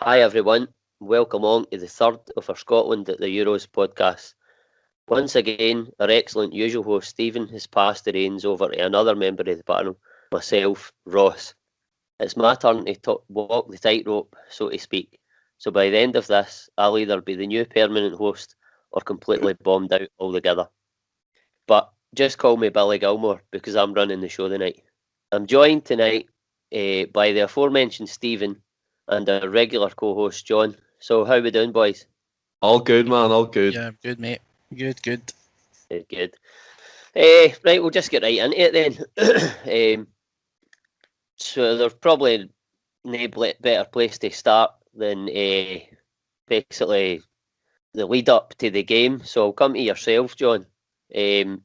Hi everyone, welcome on to the third of our Scotland at the Euros podcast. Once again, our excellent usual host Stephen has passed the reins over to another member of the panel, myself, Ross. It's my turn to walk the tightrope, so to speak. So by the end of this, I'll either be the new permanent host or completely bombed out altogether. But just call me Billy Gilmore because I'm running the show tonight. I'm joined tonight by the aforementioned Stephen and our regular co-host John. So how we doing, boys? All good, man. All good. Yeah, good, mate. Good. Good. Right, we'll just get right into it then. So there's probably no better place to start than basically the lead up to the game. So I'll come to yourself, John, and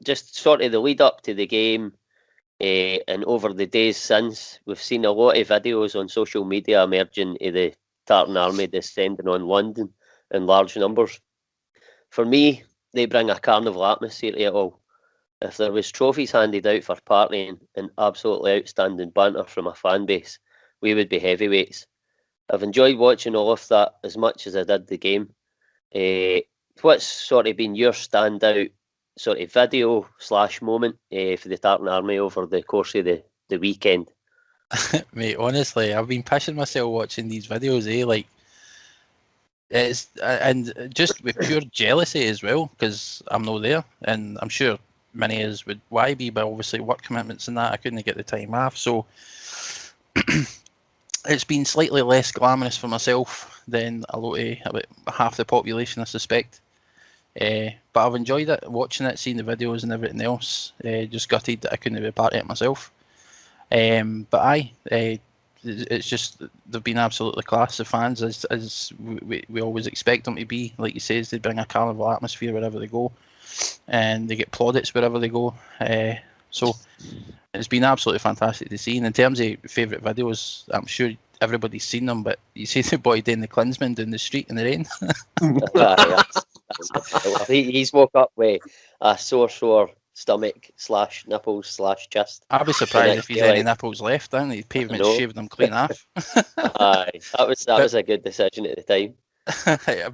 just sort of the lead up to the game. And over the days since, we've seen a lot of videos on social media emerging of the Tartan Army descending on London in large numbers. For me, they bring a carnival atmosphere to it all. If there was trophies handed out for partying and absolutely outstanding banter from a fan base, we would be heavyweights. I've enjoyed watching all of that as much as I did the game. What's sort of been your standout sort of video / moment for the Tartan Army over the course of the weekend? Mate, honestly, I've been pissing myself watching these videos, like it's and just with pure jealousy as well, because I'm not there, and I'm sure many is would why be, but obviously work commitments and that I couldn't get the time off, so it's been slightly less glamorous for myself than a lot of about half the population, I suspect. But I've enjoyed it, watching it, seeing the videos and everything else. Just gutted that I couldn't be a part of it myself. But it's just they've been absolutely class. The fans, as we always expect them to be. Like you says, they bring a carnival atmosphere wherever they go, and they get plaudits wherever they go. So it's been absolutely fantastic to see. And in terms of favourite videos, I'm sure everybody's seen them, but you see the boy doing the Klinsman down the street in the rain. He's woke up with a sore stomach / nipples / chest. I'd be surprised if he's any nipples left. I think the pavement shaved them clean off. Aye, that was a good decision at the time.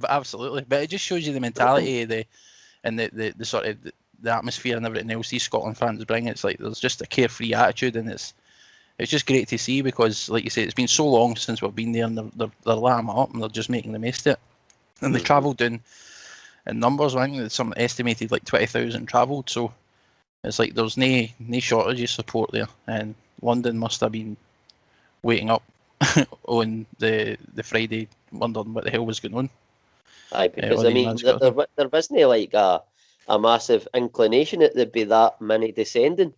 Absolutely, but it just shows you the mentality of the sort of the atmosphere and everything else these Scotland fans bring. It's like there's just a carefree attitude, and it's just great to see because, like you say, it's been so long since we've been there, and they're lighting it up and they're just making the most of it. And they travelled down in numbers. I think some estimated like 20,000 travelled, so it's like there's no shortage of support there. And London must have been waiting up on the Friday, wondering what the hell was going on. Aye, because I mean, there wasn't like a massive inclination that there'd be that many descending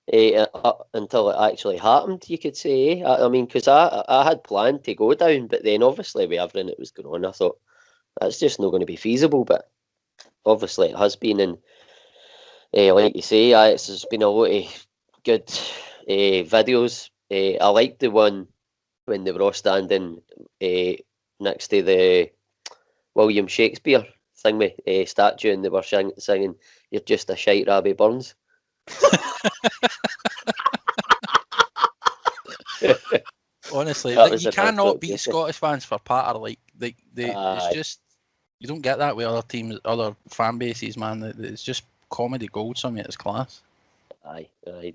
until it actually happened, you could say. I mean, because I had planned to go down, but then obviously with everything that was going on, I thought that's just not going to be feasible. But obviously it has been, and like you say, there's been a lot of good videos. I liked the one when they were all standing next to the William Shakespeare thing with statue, and they were singing "You're just a shite Rabbie Burns." Honestly, you cannot beat Scottish fans for patter. It's just you don't get that with other teams, other fan bases, man. It's just comedy gold. Something it's class. Aye,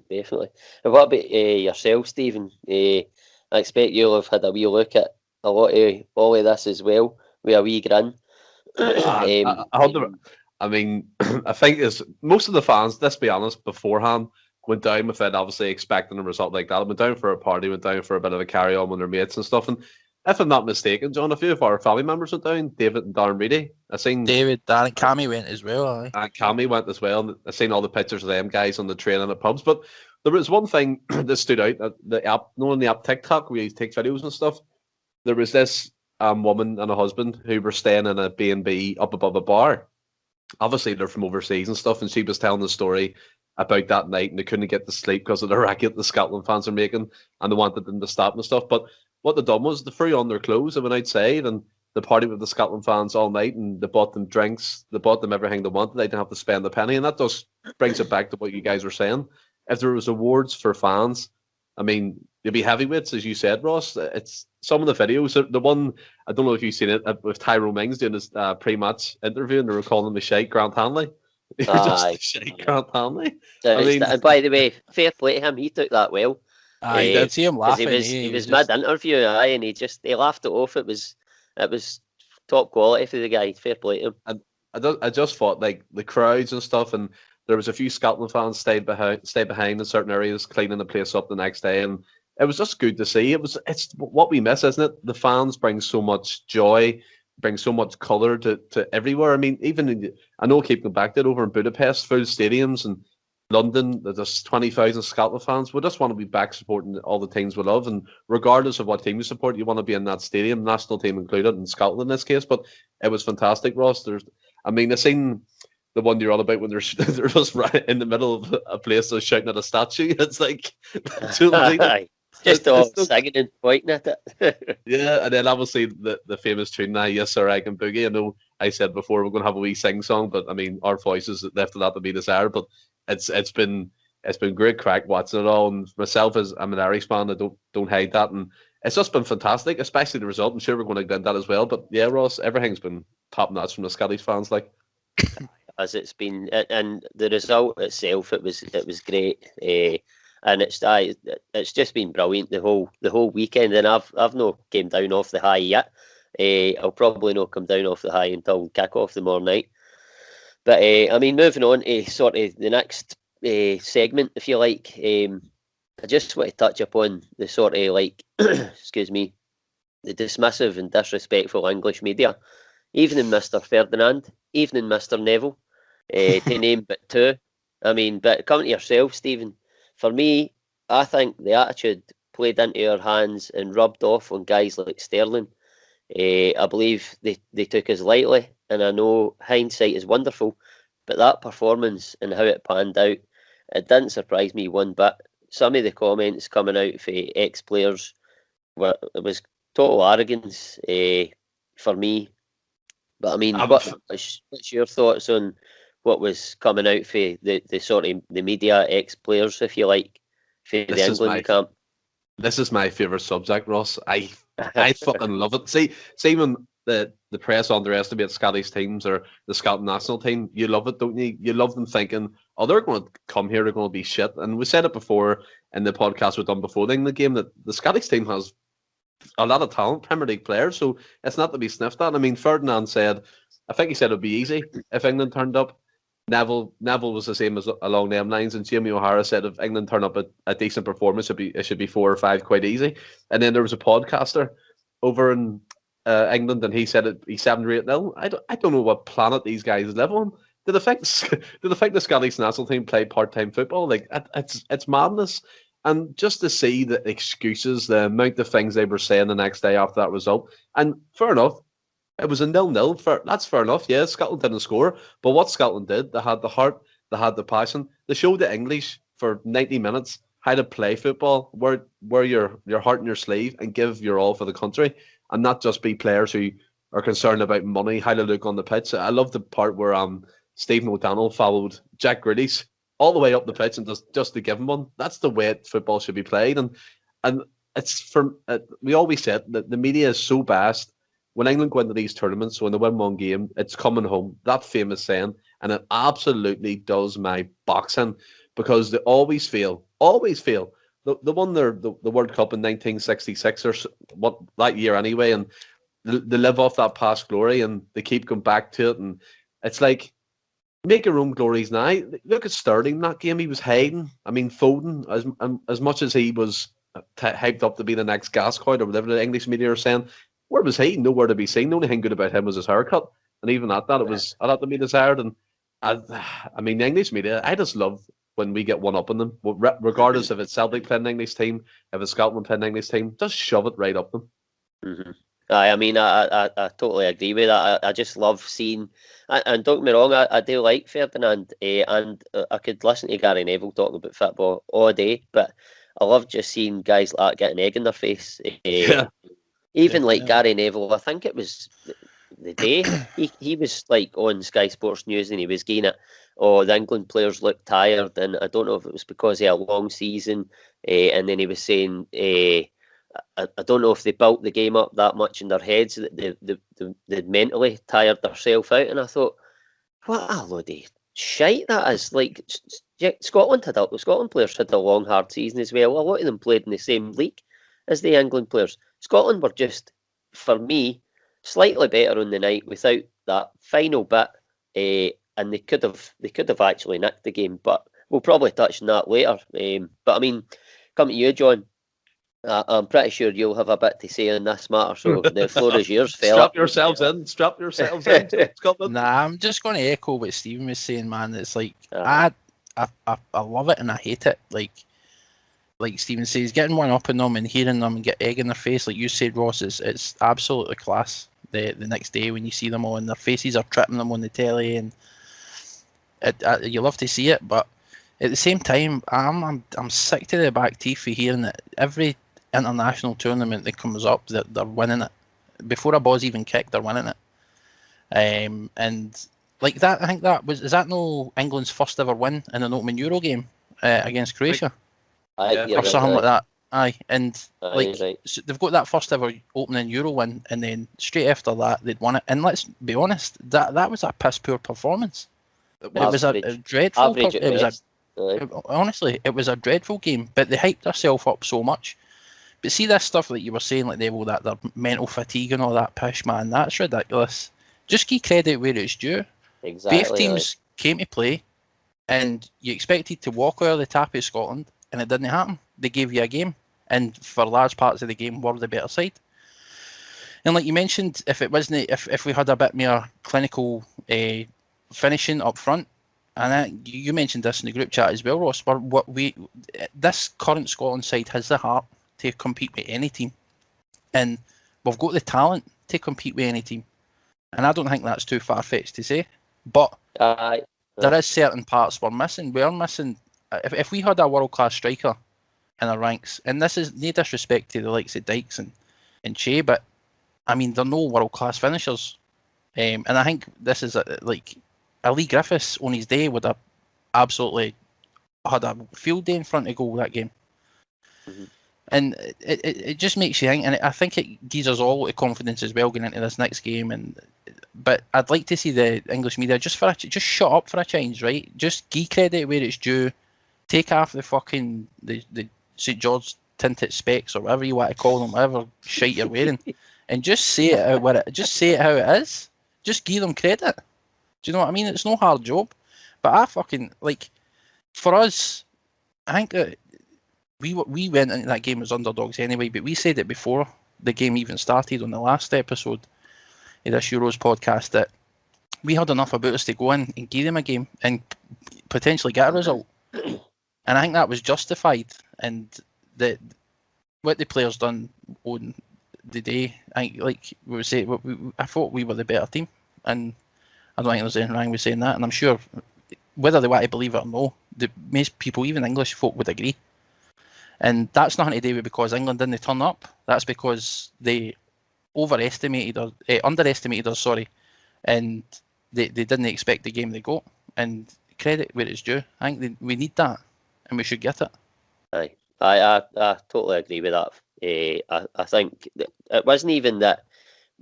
definitely. And what about yourself, Stephen? I expect you'll have had a wee look at a lot of all of this as well, with a wee grin. I mean, I think is most of the fans, let's be honest, beforehand went down with it, obviously expecting a result like that. Went down for a party, went down for a bit of a carry on with their mates and stuff. And if I'm not mistaken, John, a few of our family members went down. David and Darren Reedy. I seen David, Darren, Cammy went as well. And Cammy went as well. And I seen all the pictures of them guys on the train and the pubs. But there was one thing that stood out. The app, on the app TikTok, where you take videos and stuff. There was this woman and a husband who were staying in a B&B up above a bar. Obviously, they're from overseas and stuff, and she was telling the story about that night, and they couldn't get to sleep because of the racket the Scotland fans are making, and they wanted them to stop and stuff. But what they done was they threw on their clothes and went outside, and they partied with the Scotland fans all night, and they bought them drinks, they bought them everything they wanted. They didn't have to spend a penny, and that just brings it back to what you guys were saying. If there was awards for fans, I mean, you'll be heavyweights, as you said, Ross. It's some of the videos. The one, I don't know if you've seen it, with Tyrone Mings doing his pre-match interview, and they were calling him the Sheikh Grant Hanley. He was just the Sheikh Grant Hanley. So and by the way, fair play to him. He took that well. I did see him laughing. He was mid-interview, and he laughed it off. It was top quality for the guy. Fair play to him. And I just thought, like, the crowds and stuff, and there was a few Scotland fans stayed behind in certain areas, cleaning the place up the next day, and it was just good to see. It's what we miss, isn't it? The fans bring so much joy, bring so much colour to everywhere. I mean, even I know keeping back that over in Budapest, full stadiums, and London, there's 20,000 Scotland fans. We just want to be back supporting all the teams we love, and regardless of what team you support, you want to be in that stadium, national team included, in Scotland in this case. But it was fantastic, Ross. I seen the one you're on about when they're just right in the middle of a place that's shouting at a statue. It's like just all singing and pointing at it. Yeah, and then obviously the famous tune now, Yes Sir, I Can Boogie. I know I said before we're going to have a wee sing song, but I mean our voices left a lot to be desired. But it's been great crack watching it all. And myself, as I'm an Irish fan, I don't hide that, and it's just been fantastic, especially the result. I'm sure we're going to get into that as well. But yeah, Ross, everything's been top notch from the Scottish fans, like. As it's been, and the result itself, it was great, and it's just been brilliant the whole weekend. And I've not came down off the high yet. I'll probably not come down off the high until kick off tomorrow night. But moving on to sort of the next segment, if you like, I just want to touch upon the sort of like, excuse me, the dismissive and disrespectful English media. Evening, Mr. Ferdinand. Evening, Mr. Neville. To name but two. But come to yourself, Stephen. For me, I think the attitude played into our hands and rubbed off on guys like Sterling. I believe they took us lightly, and I know hindsight is wonderful, but that performance and how it panned out, it didn't surprise me one bit. Some of the comments coming out for ex-players, it was total arrogance for me. But what's your thoughts on what was coming out for the sort of the media ex-players, if you like, for the England camp? This is my favourite subject, Ross. I fucking love it. See when the press underestimates Scottish teams or the Scotland national team, you love it, don't you? You love them thinking, oh, they're going to come here, they're going to be shit. And we said it before in the podcast we've done before the England game, that the Scottish team has a lot of talent, Premier League players, so it's not to be sniffed at. I mean, Ferdinand said, I think he said it'd be easy if England turned up. Neville was the same as along them lines, and Jamie O'Hara said if England turn up a decent performance, it should be 4 or 5 quite easy. And then there was a podcaster over in England, and he said he's 7 or 8-0. I don't know what planet these guys live on. Do they think the Scottish national team play part-time football? Like it's madness. And just to see the excuses, the amount of things they were saying the next day after that result, and fair enough, it was a 0-0. That's fair enough. Yeah, Scotland didn't score, but what Scotland did, they had the heart, they had the passion. They showed the English for 90 minutes how to play football, wear your heart in your sleeve, and give your all for the country, and not just be players who are concerned about money, how to look on the pitch. I love the part where Stephen O'Donnell followed Jack Grealish all the way up the pitch and just to give him one. That's the way football should be played. And it's from we always said that the media is so biased. When England go into these tournaments, when they win one game, it's coming home. That famous saying, and it absolutely does my boxing, because they always fail. They won the World Cup in 1966 or what that year anyway, and they live off that past glory and they keep going back to it. And it's like, make your own glories now. Look at Sterling, that game, he was hiding. I mean, Foden, as much as he was hyped up to be the next Gascoigne or whatever the English media are saying, where was he? Nowhere to be seen. The only thing good about him was his haircut. And even at that, it was a lot to be desired. And I mean, the English media, I just love when we get one up on them, regardless if it's Celtic playing the English team, if it's Scotland playing the English team, just shove it right up them. Mm-hmm. I totally agree with that. I just love seeing, and don't get me wrong, I do like Ferdinand, and I could listen to Gary Neville talking about football all day, but I love just seeing guys like that get an egg in their face. Gary Neville, I think it was the day he was like on Sky Sports News and he was getting it, the England players look tired, and I don't know if it was because of a long season and then he was saying, I don't know if they built the game up that much in their heads that they mentally tired themselves out. And I thought, what a load of shite that is. Like, Scotland players had a long, hard season as well. A lot of them played in the same league as the England players. Scotland were just, for me, slightly better on the night without that final bit, and they could have actually nicked the game. But we'll probably touch on that later. But I mean, come to you, John. I'm pretty sure you'll have a bit to say on this matter, so the floor is yours, fella. Strap yourselves in, Scotland. Nah, I'm just going to echo what Stephen was saying, man. It's like, I love it and I hate it. Like Stephen says, getting one up on them and hearing them and get egg in their face, like you said, Ross, it's absolutely class. The next day when you see them all and their faces are tripping them on the telly, and you love to see it, but at the same time, I'm sick to the back teeth for hearing that every international tournament that comes up, that they're winning it. Before a ball's even kicked, they're winning it. And like that, I think is that no England's first ever win in an opening Euro game against Croatia? Or something like that. Aye, and so they've got that first ever opening Euro win, and then straight after that they'd won it. And let's be honest, that was a piss poor performance. It was a dreadful. Honestly, it was a dreadful game. But they hyped themselves up so much. But see this stuff that you were saying, like their mental fatigue and all that pish, man, that's ridiculous. Just give credit where it's due. Exactly. Both teams came to play, and you expected to walk out of the tap of Scotland, and it didn't happen. They gave you a game, and for large parts of the game were the better side. And like you mentioned, if it wasn't, if we had a bit more clinical finishing up front, and you mentioned this in the group chat as well, Ross. This current Scotland side has the heart to compete with any team, and we've got the talent to compete with any team. And I don't think that's too far-fetched to say, but there is certain parts we're missing. We're missing. If we had a world-class striker in our ranks, and this is no disrespect to the likes of Dykes and Shea, but I mean they're no world-class finishers, and I think this is like Lee Griffiths on his day would have absolutely had a field day in front of goal that game. Mm-hmm. And it just makes you think, and I think it gives us all the confidence as well going into this next game. But I'd like to see the English media just shut up for a change, right? Just give credit where it's due. Take off the fucking the St George tinted specs or whatever you want to call them, whatever shite you're wearing, and just say it how it is. Just give them credit. Do you know what I mean? It's no hard job. But I fucking like, for us, I think that we went into that game as underdogs anyway, but we said it before the game even started on the last episode of this Euros podcast that we had enough about us to go in and give them a game and potentially get a result. And I think that was justified. And what the players done on the day, I thought we were the better team. And I don't think there's anything wrong with saying that. And I'm sure whether they want to believe it or no, most people, even English folk, would agree. And that's nothing to do with because England didn't turn up. That's because they underestimated us, and they didn't expect the game they got. And credit where it's due. I think we need that, and we should get it. Aye, I totally agree with that. I think it wasn't even that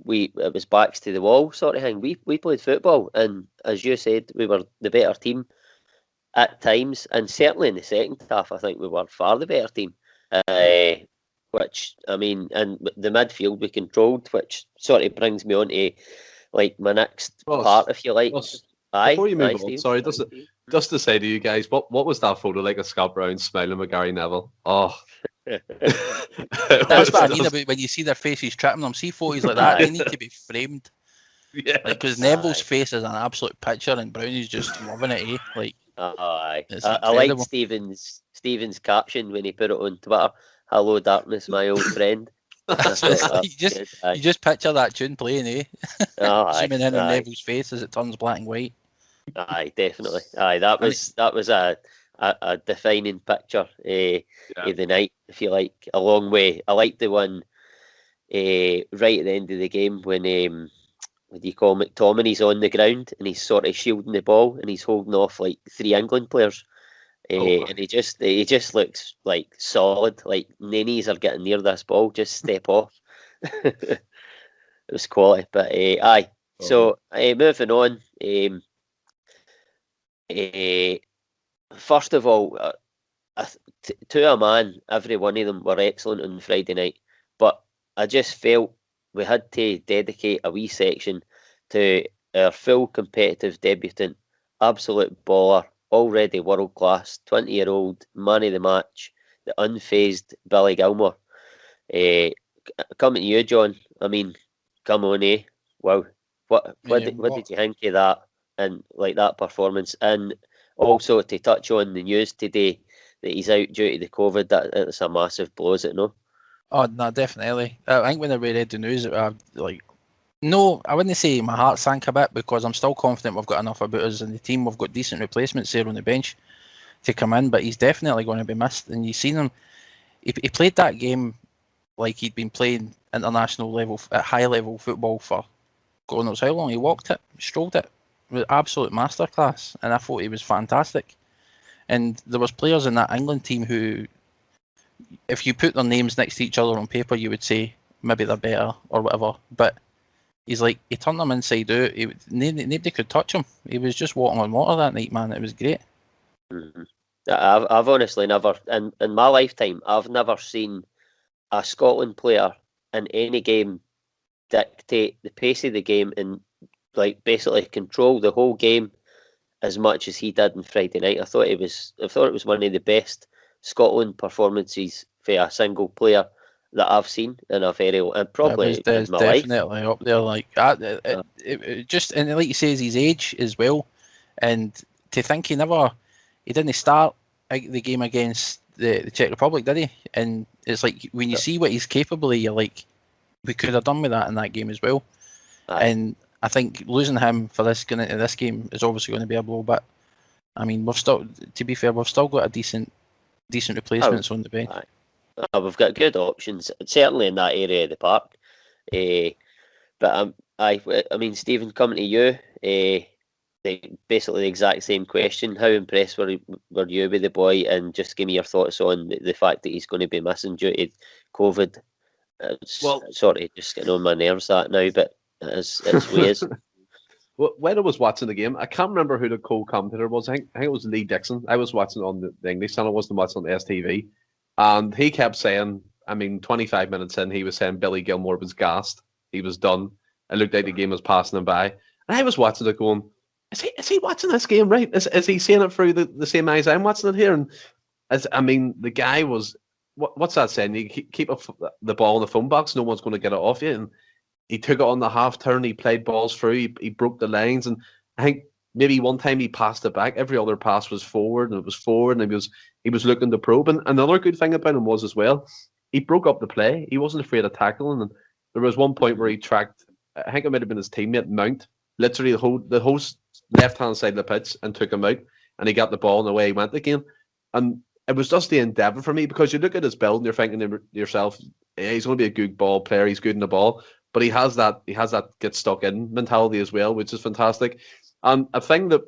it was backs to the wall sort of thing. We played football, and as you said, we were the better team at times, and certainly in the second half, I think we were far the better team. Which, I mean, and the midfield we controlled, which sort of brings me on to like my next part, if you like. Before you move on, sorry, just to say to you guys, what was that photo like of Scott Brown smiling with Gary Neville? Oh. That's what I mean about when you see their faces tripping them. See photos like that, they need to be framed. Yeah, because Neville's face is an absolute picture, and Brownie's just loving it. Like, I like Stephen's caption when he put it on Twitter. Hello, darkness, my old friend. You just picture that tune playing, zooming in on Neville's face as it turns black and white. Aye, definitely. Aye, that was a defining picture of the night, if you like. A long way. I like the one right at the end of the game when what do you call McTominay's on the ground and he's sort of shielding the ball and he's holding off like 3 England players. And he just looks like solid. Like knees are getting near this ball. Just step off. It was quality, but aye. So moving on. First of all, to a man, every one of them were excellent on Friday night. But I just felt we had to dedicate a wee section to our full competitive debutant, absolute baller, already world class, 20-year-old man of the match, the unfazed Billy Gilmore. Coming to you, John. I mean, come on, wow. What did you think of that and like that performance? And also to touch on the news today that he's out due to the COVID, that's a massive blow, is it no? Oh no, definitely. I think when I read the news, no, I wouldn't say my heart sank a bit because I'm still confident we've got enough about us in the team. We've got decent replacements there on the bench to come in, but he's definitely going to be missed. And you've seen him, he played that game like he'd been playing international level, at high level football for God knows how long. He walked it, strolled it, with absolute masterclass, and I thought he was fantastic. And there was players in that England team who, if you put their names next to each other on paper, you would say maybe they're better or whatever. But he's like, he turned them inside out. Nobody could touch him. He was just walking on water that night, man. It was great. Mm-hmm. I've honestly never, in my lifetime, I've never seen a Scotland player in any game dictate the pace of the game and like basically control the whole game as much as he did on Friday night. I thought it was one of the best Scotland performances for a single player that I've seen in a very and probably in my definitely life. Up there. Like it just, and like you say, his age as well, and to think he didn't start the game against the Czech Republic, did he? And it's like when you see what he's capable of, you're like, we could have done with that in that game as well. Aye. And I think losing him for this going into this game is obviously going to be a blow. But I mean, to be fair, we've still got a decent replacements on the bench. We've got good options, certainly in that area of the park. But I mean, Stephen, coming to you, basically the exact same question. How impressed were you with the boy? And just give me your thoughts on the fact that he's going to be missing due to COVID. Sorry, just getting on my nerves that now, but it's weird. When I was watching the game, I can't remember who the co-commentator was. I think it was Lee Dixon. I was watching on the English channel, wasn't watching on STV. And he kept saying, 25 minutes in, he was saying Billy Gilmore was gassed. He was done. It looked like the game was passing him by. And I was watching it going, is he watching this game right? Is he seeing it through the same eyes I'm watching it here? And the guy was, what's that saying? You keep the ball in the phone box, no one's going to get it off you. And he took it on the half turn. He played balls through. He broke the lines. And I think maybe one time he passed it back. Every other pass was forward, and it was forward, and he was looking to probe. And another good thing about him was as well, he broke up the play. He wasn't afraid of tackling. And there was one point where he tracked, I think it might have been his teammate Mount, literally the whole left-hand side of the pitch, and took him out. And he got the ball, and away he went again. And it was just the endeavour for me, because you look at his build and you're thinking to yourself, yeah, he's going to be a good ball player. He's good in the ball. But he has that get stuck in mentality as well, which is fantastic. And a thing that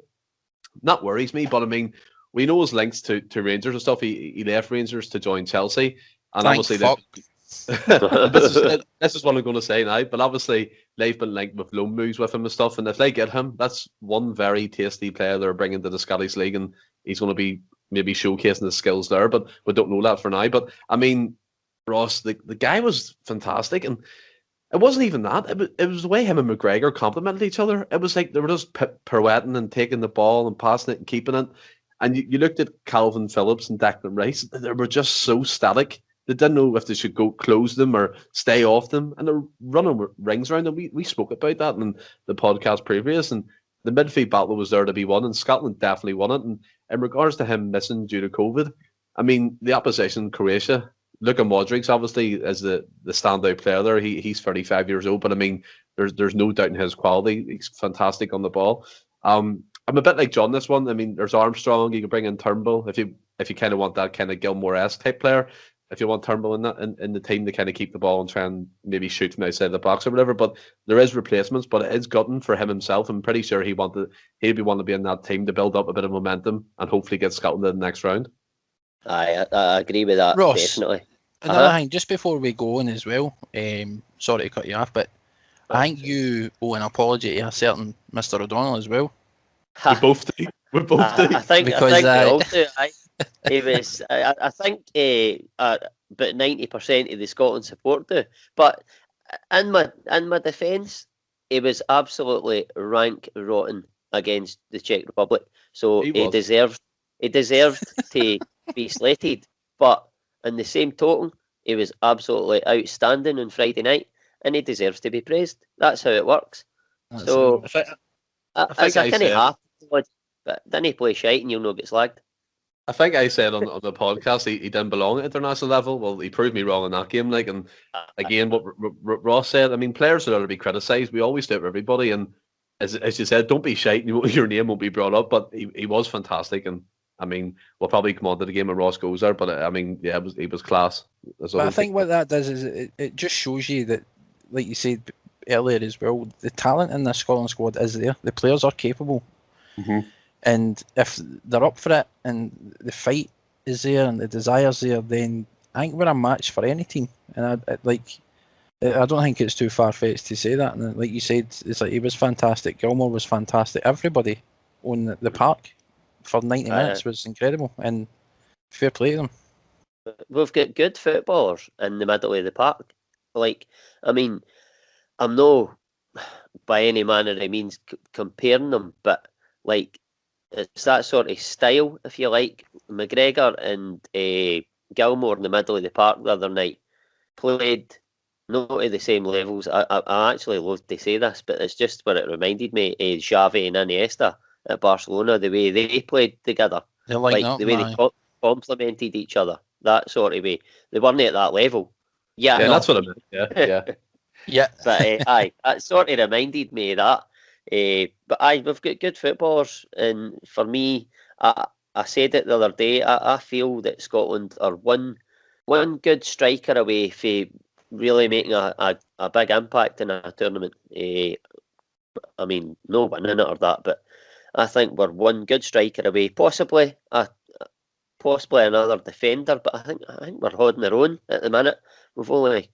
not worries me, but I mean, we know his links to Rangers and stuff. He left Rangers to join Chelsea, and obviously this is what I'm going to say now. But obviously they've been linked with loan moves with him and stuff. And if they get him, that's one very tasty player they're bringing to the Scottish League, and he's going to be maybe showcasing his skills there. But we don't know that for now. But I mean, Ross, the guy was fantastic, and it wasn't even that. It was the way him and McGregor complimented each other. It was like they were just pirouetting and taking the ball and passing it and keeping it. And you looked at Calvin Phillips and Declan Rice. They were just so static. They didn't know if they should go close them or stay off them. And they're running rings around them. We spoke about that in the podcast previous. And the midfield battle was there to be won. And Scotland definitely won it. And in regards to him missing due to COVID, I mean, the opposition, Croatia, Luka Modric obviously is the standout player there. He's 35 years old, but I mean, there's no doubt in his quality. He's fantastic on the ball. I'm a bit like John this one. I mean, there's Armstrong. You can bring in Turnbull if you kind of want that kind of Gilmore-esque type player. if you want Turnbull in the team to kind of keep the ball and try and maybe shoot from outside the box or whatever. But there is replacements, but it is gutting for him himself. I'm pretty sure he'd be wanting to be in that team to build up a bit of momentum and hopefully get Scotland in the next round. I agree with that, Ross, definitely. Another thing, just before we go on as well, sorry to cut you off, but I think you owe an apology to a certain Mr. O'Donnell as well. We both do. We both do. I think Because, we all do. He was. I think about 90% of the Scotland support do. But in my defence, he was absolutely rank rotten against the Czech Republic. So he deserved to be slated. But in the same token, he was absolutely outstanding on Friday night, and he deserves to be praised. That's how it works. That's so I think I kind of half, but then he play shite and you'll not get slagged. I think I said on the podcast he didn't belong at international level. Well, he proved me wrong in that game. Like, and again, what Ross said. I mean, players are allowed to be criticised. We always do it for everybody. And as you said, don't be shite. Your name won't be brought up. But he was fantastic. And I mean, we'll probably come on to the game when Ross goes there. But I mean, yeah, he was class. But I think what that does is it just shows you that, like you said earlier as well, the talent in the Scotland squad is there. The players are capable. Mm-hmm. And if they're up for it and the fight is there and the desire's there, then I think we're a match for any team. And I don't think it's too far-fetched to say that. And like you said, it's like he was fantastic. Gilmore was fantastic. Everybody on the park for 90 minutes was incredible. And fair play to them. We've got good footballers in the middle of the park. Like, I mean, I'm no by any manner of means comparing them, but like, it's that sort of style, if you like. McGregor and Gilmore in the middle of the park the other night played not at the same levels. I actually loathe to say this, but it's just what it reminded me of Xavi and Iniesta at Barcelona, the way they played together. They're like the way they complemented each other, that sort of way. They weren't at that level. Yeah, that's what I meant. Yeah. Yeah. But that sort of reminded me of that. But we've got good footballers, and for me, I said it the other day. I feel that Scotland are one good striker away from really making a big impact in a tournament. I mean, no winning it or that, but I think we're one good striker away, possibly another defender. But I think we're holding our own at the minute. We've only,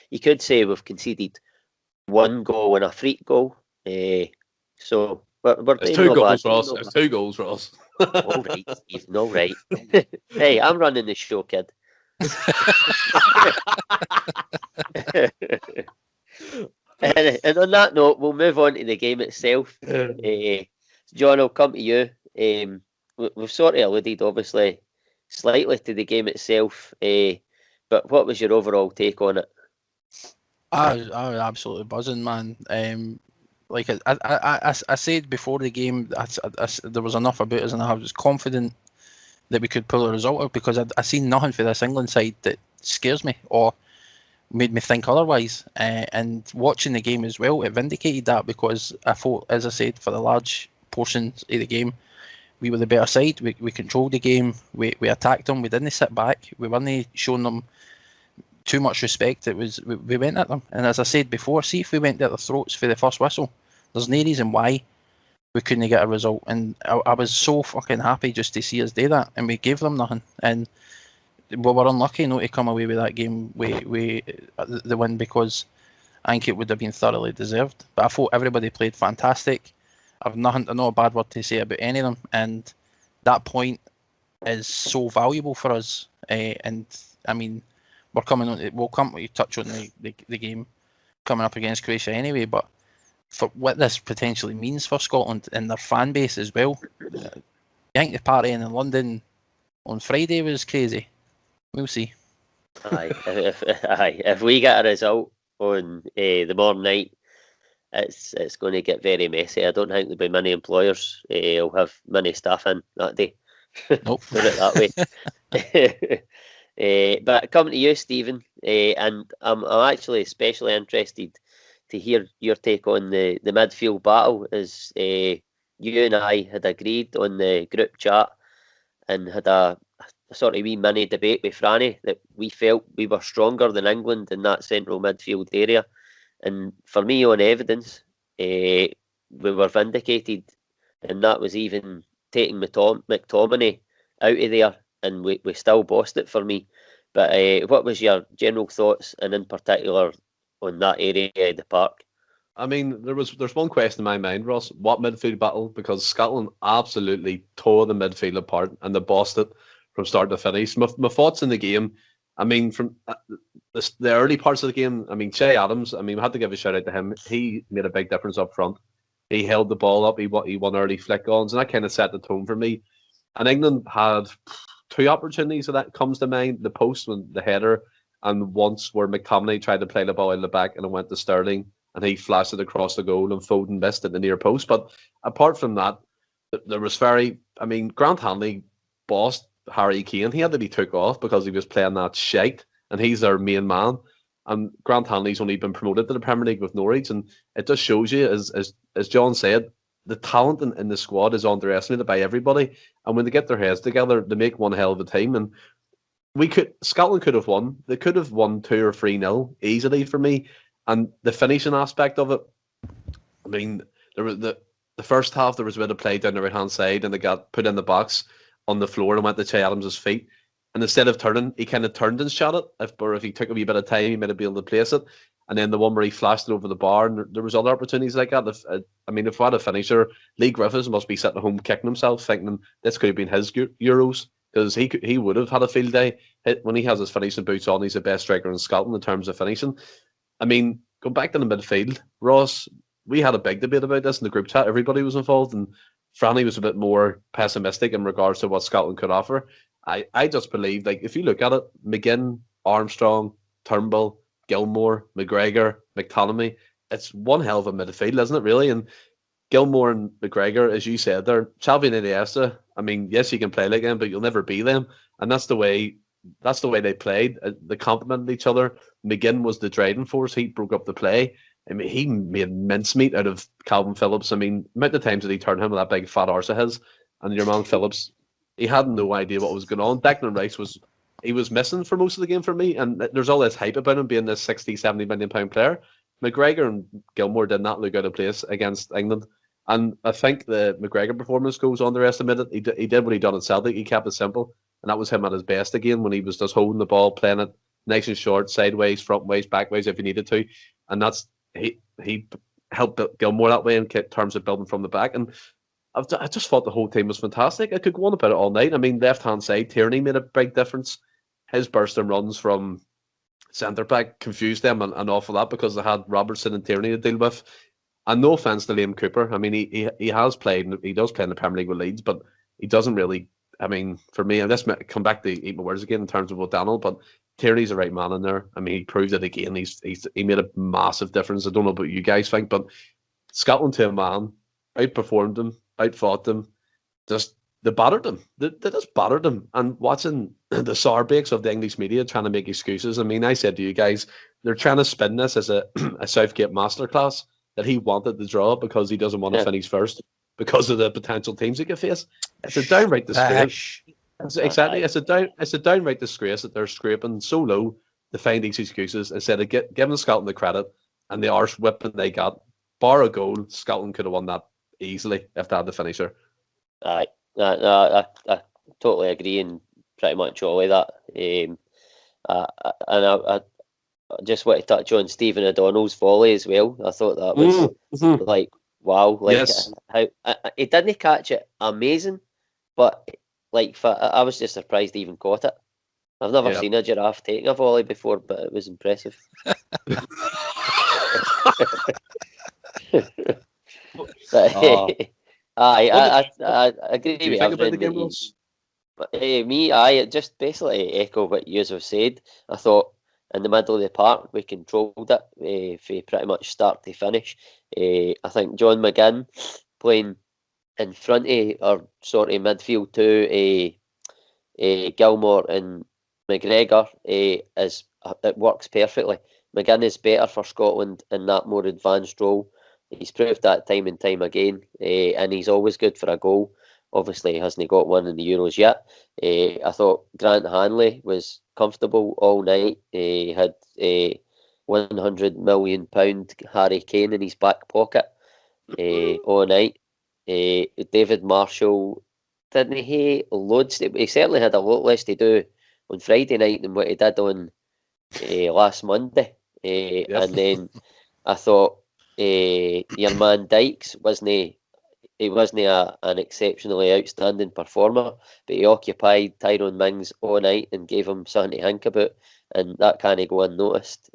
you could say, we've conceded one goal and a freak goal. So we're it's two goals, Ross. It's 2 goals, Ross. All right, Stephen. All right. Hey, I'm running the show, kid. And on that note, we'll move on to the game itself. John, I'll come to you. We've sort of alluded, obviously, slightly to the game itself. But what was your overall take on it? I was absolutely buzzing, man. Like I said before the game, there was enough about us, and I was confident that we could pull a result out, because I seen nothing for this England side that scares me or made me think otherwise. And watching the game as well, it vindicated that, because I thought, as I said, for the large portions of the game, we were the better side. We controlled the game. We attacked them. We didn't sit back. We weren't showing them too much respect. It was we went at them, and as I said before, see if we went at their throats for the first whistle, there's no reason why we couldn't get a result. And I was so fucking happy just to see us do that, and we gave them nothing. And we were unlucky not to come away with that game with the win, because I think it would have been thoroughly deserved. But I thought everybody played fantastic. I've not a bad word to say about any of them, and that point is so valuable for us. And I mean, we'll touch on the game coming up against Croatia anyway, but for what this potentially means for Scotland and their fan base as well. I think the party in London on Friday was crazy. We'll see. If we get a result on the morning night, it's going to get very messy. I don't think there'll be many employers will have many staff in that day. Nope. Put it that way. But coming to you, Stephen, and I'm actually especially interested to hear your take on the midfield battle, as you and I had agreed on the group chat and had a sort of wee mini debate with Franny that we felt we were stronger than England in that central midfield area. And for me, on evidence, we were vindicated, and that was even taking McTominay out of there, and we still bossed it for me. But what was your general thoughts, and in particular on that area of the park? I mean, there's one question in my mind, Ross. What midfield battle? Because Scotland absolutely tore the midfield apart and they bossed it from start to finish. My thoughts in the game, I mean, from the early parts of the game, I mean, Che Adams, I mean, we had to give a shout out to him. He made a big difference up front. He held the ball up. He won early flick-ons, and that kind of set the tone for me. And England had 2 opportunities that comes to mind. The post, when the header, and once where McTominay tried to play the ball in the back and it went to Sterling, and he flashed it across the goal, and Foden missed at the near post. But apart from that, there was Grant Hanley bossed Harry Kane. He had to be took off because he was playing that shite, and he's their main man. And Grant Hanley's only been promoted to the Premier League with Norwich, and it just shows you, as John said, the talent in the squad is underestimated by everybody. And when they get their heads together, they make one hell of a team. And Scotland could have won. They could have won 2 or 3-0 easily for me. And the finishing aspect of it, I mean, there was the first half, there was a bit of play down the right hand side, and they got put in the box on the floor and went to Che Adams' feet. And instead of turning, he kind of turned and shot it. If he took a wee bit of time, he might have been able to place it. And then the one where he flashed it over the bar, and there was other opportunities like that. If we had a finisher, Lee Griffiths must be sitting at home kicking himself, thinking this could have been his Euros, because he would have had a field day. When he has his finishing boots on, he's the best striker in Scotland in terms of finishing. I mean, going back to the midfield, Ross, we had a big debate about this in the group chat. Everybody was involved, and Franny was a bit more pessimistic in regards to what Scotland could offer. I just believe, like, if you look at it, McGinn, Armstrong, Turnbull, Gilmore, McGregor, McTominay, it's one hell of a midfield, isn't it, really? And Gilmore and McGregor, as you said, they're Xavi and Iniesta. I mean, yes, you can play like them, but you'll never be them. And that's the way they played. They complemented each other. McGinn was the driving force. He broke up the play. I mean, he made mincemeat out of Calvin Phillips. I mean, amount of times did he turn him with that big fat arse of his? And your man Phillips, he had no idea what was going on. Declan Rice was missing for most of the game for me. And there's all this hype about him being this 60, 70 million pound player. McGregor and Gilmore did not look out of place against England. And I think the McGregor performance goes underestimated. He did what he done at Celtic. He kept it simple. And that was him at his best again, when he was just holding the ball, playing it nice and short, sideways, front ways, back ways if he needed to. And he helped Gilmore that way in terms of building from the back. And I just thought the whole team was fantastic. I could go on about it all night. I mean, left-hand side, Tierney made a big difference. His burst and runs from centre-back confused them an awful lot, because they had Robertson and Tierney to deal with. And no offence to Liam Cooper. I mean, he has played, he does play in the Premier League with Leeds, but he doesn't really, I mean, for me, and this might come back to eat my words again in terms of O'Donnell, but Tierney's the right man in there. I mean, he proved it again. He made a massive difference. I don't know about you guys think, but Scotland to a man outperformed them, outfought them. They battered them. They just battered them. And watching the sour bakes of the English media trying to make excuses. I mean, I said to you guys, they're trying to spin this as a Southgate masterclass, that he wanted to draw because he doesn't want to finish first because of the potential teams he could face. It's a downright disgrace. Exactly. It's a downright disgrace that they're scraping so low to find these excuses instead of giving Scotland the credit and the arse whipping they got. Bar a goal, Scotland could have won that easily if they had the finisher. Aye. I totally agree in pretty much all of that. And I just want to touch on Stephen O'Donnell's volley as well. I thought that was like, wow. Like, yes. How he didn't catch it amazing, but like, I was just surprised he even caught it. I've never seen a giraffe taking a volley before, but it was impressive. I agree with everything. I just basically echo what you have said. I thought in the middle of the park we controlled it from pretty much start to finish. I think John McGinn playing in front of our sort of midfield to Gilmore and McGregor it works perfectly. McGinn is better for Scotland in that more advanced role. He's proved that time and time again, and he's always good for a goal. obviously he hasn't got one in the Euros yet. I thought Grant Hanley was comfortable all night. He had a £100 million Harry Kane in his back pocket all night. David Marshall, didn't he? Loads. He certainly had a lot less to do on Friday night than what he did on last Monday. And then I thought your man Dykes wasn't an exceptionally outstanding performer, but he occupied Tyrone Mings all night and gave him something to think about, and that can't go unnoticed.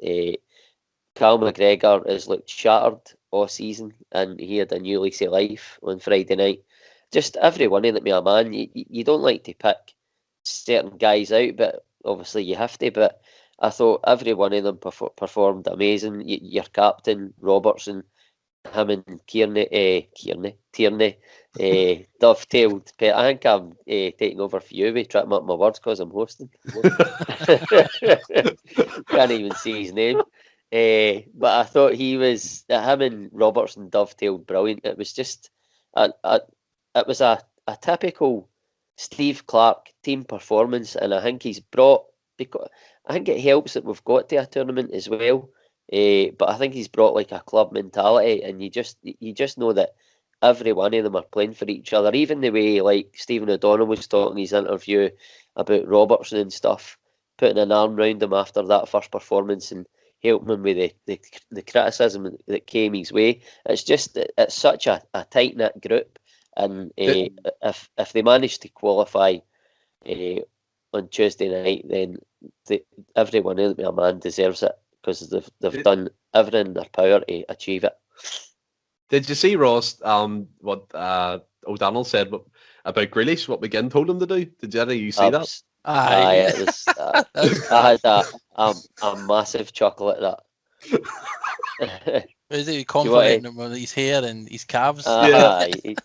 Cal McGregor has looked shattered all season, and he had a new lease of life on Friday night. Just every one of them, my man. You don't like to pick certain guys out, but obviously you have to. But I thought every one of them performed amazing. Your captain Robertson, him and Tierney, dovetailed. I think I'm taking over for you. We tripping up my words because I'm hosting. Can't even see his name. But I thought him and Robertson dovetailed brilliant. It was just it was a typical Steve Clarke team performance, and I think he's brought, because I think it helps that we've got to a tournament as well. But I think he's brought like a club mentality, and you just know that every one of them are playing for each other. Even the way like Stephen O'Donnell was talking in his interview about Robertson and stuff, putting an arm round him after that first performance and helping him with the criticism that came his way. It's such a tight knit group, and if they manage to qualify on Tuesday night, then every one of them, man, deserves it, because they've done everything in their power to achieve it. Did you see, Ross, what O'Donnell said about Grealish, what McGinn told him to do? Did you see that? It was. I had a massive chuckle at that. Is he complimenting him on his hair and his calves? He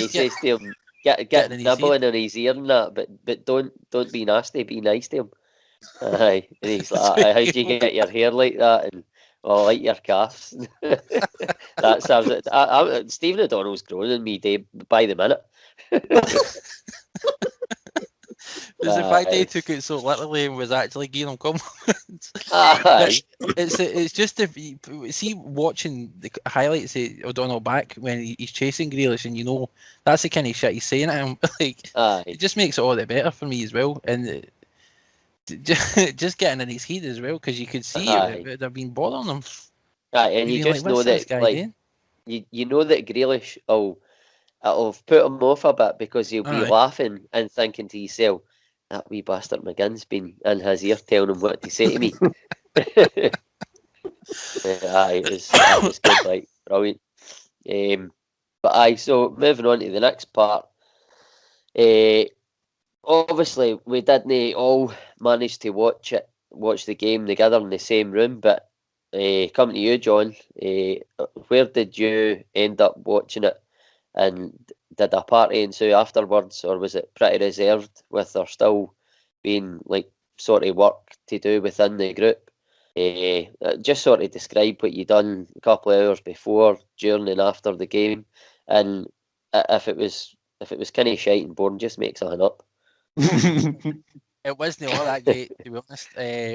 says to him, get nibbling in his ear and that, but don't be nasty, be nice to him. And he's like, how'd you get your hair like that? And I like your calves. That sounds it. Stephen O'Donnell's growing on me by the minute. Was the fact they took it so literally and was actually giving him compliments. It's just see watching the highlights of O'Donnell back when he's chasing Grealish, and you know that's the kind of shit he's saying at him. It just makes it all the better for me as well, and just getting in his head as well, because you could see it would have been bothering him. And you just know that, like, you know that Grealish it'll put him off a bit, because he'll be laughing and thinking to himself, that wee bastard McGinn's been in his ear telling him what to say to me. It was good, like, brilliant. So moving on to the next part. Obviously, we didn't all manage to watch the game together in the same room, but coming to you, John, where did you end up watching it? And did a party ensue afterwards, or was it pretty reserved, with there still being like sort of work to do within the group? Just sort of describe what you done a couple of hours before, during, and after the game, and if it was kind of shite and boring, just make something up. It wasn't all that great, to be honest.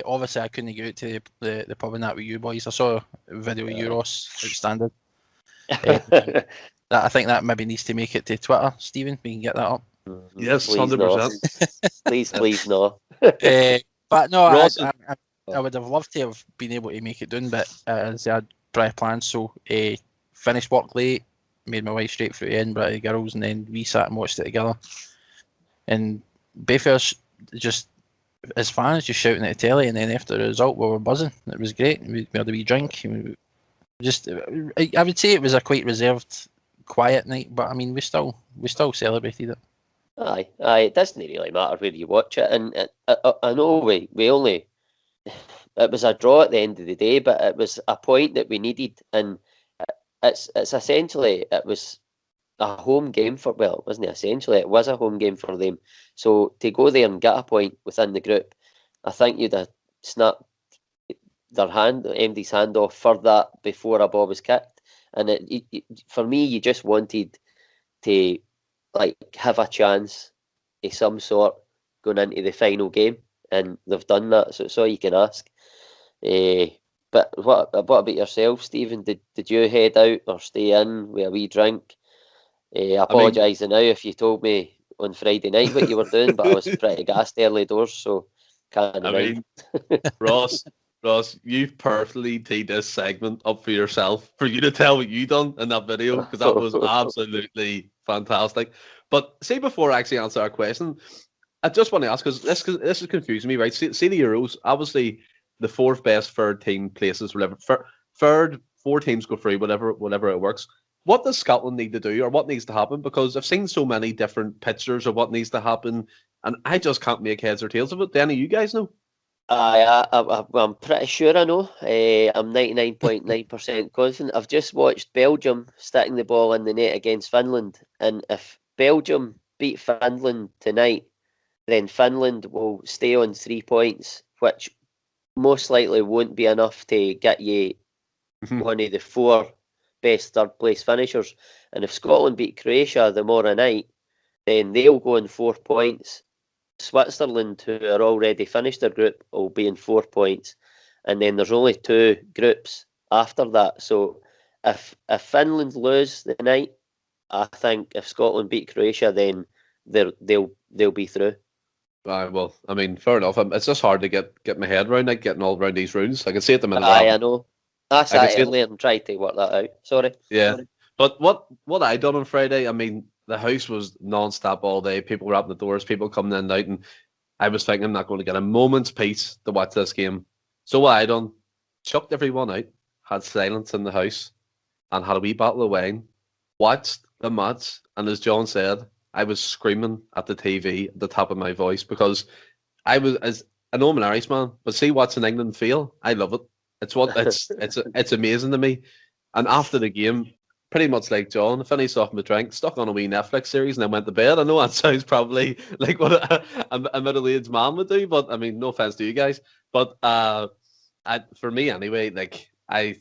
Obviously, I couldn't go out to the pub and that with you boys. I saw a video of you, Ross, outstanding. I think that maybe needs to make it to Twitter, Stephen. We can get that up. Yes, 100%. Please no. But no, Ross, I would have loved to have been able to make it done, but as I had prior plans, so finished work late, made my way straight through to Edinburgh to the girls, and then we sat and watched it together. And both of us, just as fans, just shouting at the telly, and then after the result, we were buzzing. It was great. We had a wee drink. I would say it was a quite reserved, quiet night, but I mean, we still celebrated it. Aye, it doesn't really matter where you watch it, and I know we only, it was a draw at the end of the day, but it was a point that we needed, and it's essentially, it was a home game for, well, it wasn't essentially, it was a home game for them. So to go there and get a point within the group, I think you'd have snapped MD's hand off for that before a ball was kicked. And for me, you just wanted to like have a chance of some sort going into the final game, and they've done that. So it's all you can ask. But what about yourself, Stephen? Did you head out or stay in with a wee drink? I apologise now if you told me on Friday night what you were doing, but I was pretty gassed early doors, so can't mind. Ross, you've perfectly teed this segment up for yourself, for you to tell what you done in that video, because that was absolutely fantastic. But see, before I actually answer our question, I just want to ask, because this is confusing me, right? See the Euros, obviously the fourth best third team places, whatever. Third, 4 teams go through, whatever it works. What does Scotland need to do, or what needs to happen? Because I've seen so many different pictures of what needs to happen, and I just can't make heads or tails of it. Do any of you guys know? I'm pretty sure I know. I'm 99.9% confident. I've just watched Belgium sticking the ball in the net against Finland, and if Belgium beat Finland tonight, then Finland will stay on 3 points, which most likely won't be enough to get you one of the 4 best third place finishers. And if Scotland beat Croatia tomorrow night, then they'll go on 4 points. Switzerland, who are already finished their group, will be in 4 points, and then there's only 2 groups after that. So if Finland lose the night, I think if Scotland beat Croatia, then they'll be through. Well, I mean, fair enough. It's just hard to get my head around, like getting all around these rules. I can see at the minute. I know. I sat earlier and tried to work that out. Sorry. Yeah. But what I done on Friday, I mean, the house was non-stop all day. People were out the doors, people coming in and out, and I was thinking I'm not going to get a moment's peace to watch this game. So what I done, chucked everyone out, had silence in the house, and had a wee bottle of wine, watched the match, and as John said, I was screaming at the TV at the top of my voice, because I know I'm an Irishman, but see watching England fail, I love it. It's amazing to me. And after the game, pretty much like John, I finished off my drink, stuck on a wee Netflix series, and then went to bed. I know that sounds probably like what a middle-aged man would do, but I mean, no offense to you guys. But for me anyway, like I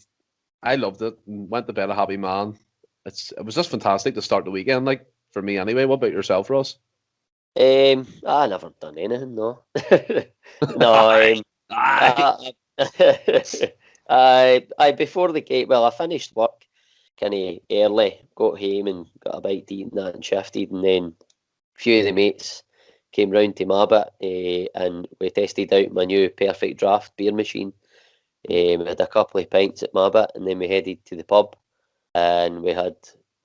loved it and went to bed a happy man. It was just fantastic to start the weekend, like for me anyway. What about yourself, Ross? I never done anything, no. No, I before the game, well, I finished work kind of early, got home and got a bite to eat and that, and shifted, and then a few of the mates came round to my bit, and we tested out my new Perfect Draft beer machine. We had a couple of pints at my bit, and then we headed to the pub, and we had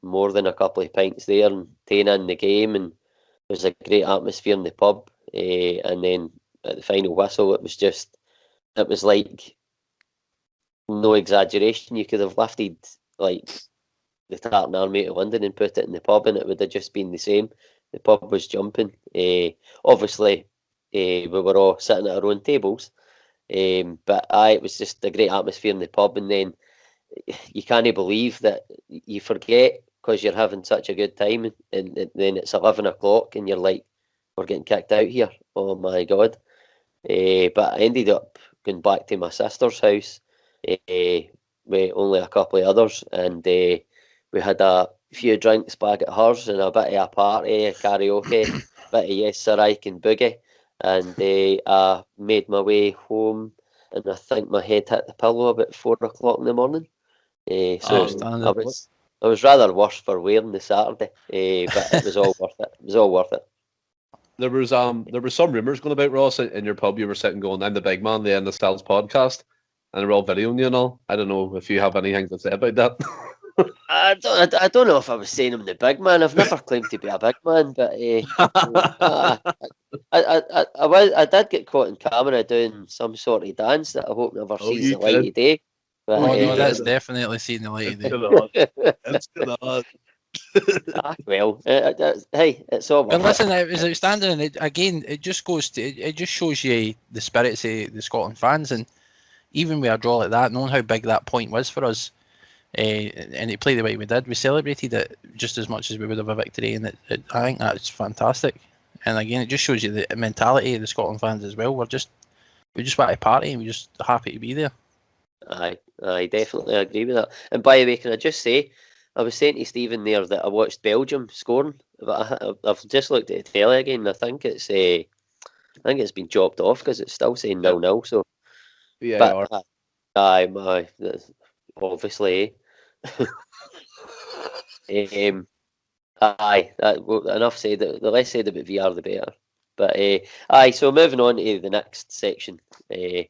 more than a couple of pints there, and taking in the game, and it was a great atmosphere in the pub. And then at the final whistle, it was like, no exaggeration, you could have lifted like the Tartan Army to London and put it in the pub, and it would have just been the same. The pub was jumping. Obviously, we were all sitting at our own tables, but it was just a great atmosphere in the pub. And then you can't believe that you forget, because you're having such a good time, and then it's 11 o'clock and you're like, we're getting kicked out here. Oh my God. But I ended up going back to my sister's house with only a couple of others, and we had a few drinks back at hers and a bit of a party, a karaoke, bit of Yes Sir I Can Boogie, and I made my way home, and I think my head hit the pillow about 4 o'clock in the morning. I was rather worse for wearing the Saturday, but it was all worth it. It was all worth it. There was some rumours going about, Ross, in your pub. You were sitting going, "I'm the big man," the End of Celts podcast, and they're all videoing you and all. I don't know if you have anything to say about that. I don't know if I was saying I'm the big man. I've never claimed to be a big man, but I did get caught in camera doing some sort of dance that I hope never sees the light of day. But, no, that's definitely seen the light of day. It's good on. Well, hey, it's all. But listen, it was outstanding, and it just shows you the spirits of the Scotland fans, and even with a draw like that, knowing how big that point was for us, and to play the way we did, we celebrated it just as much as we would have a victory, and I think that's fantastic. And again, it just shows you the mentality of the Scotland fans as well. We just want to party, and we're just happy to be there. I definitely agree with that. And by the way, can I just say, I was saying to Stephen there that I watched Belgium scoring, but I've just looked at the telly again, and I think it's been chopped off because it's still saying 0-0. So, VAR. but aye, my obviously. Aye, enough said. The less said about VR, the better. But aye, so moving on to the next section. Basically,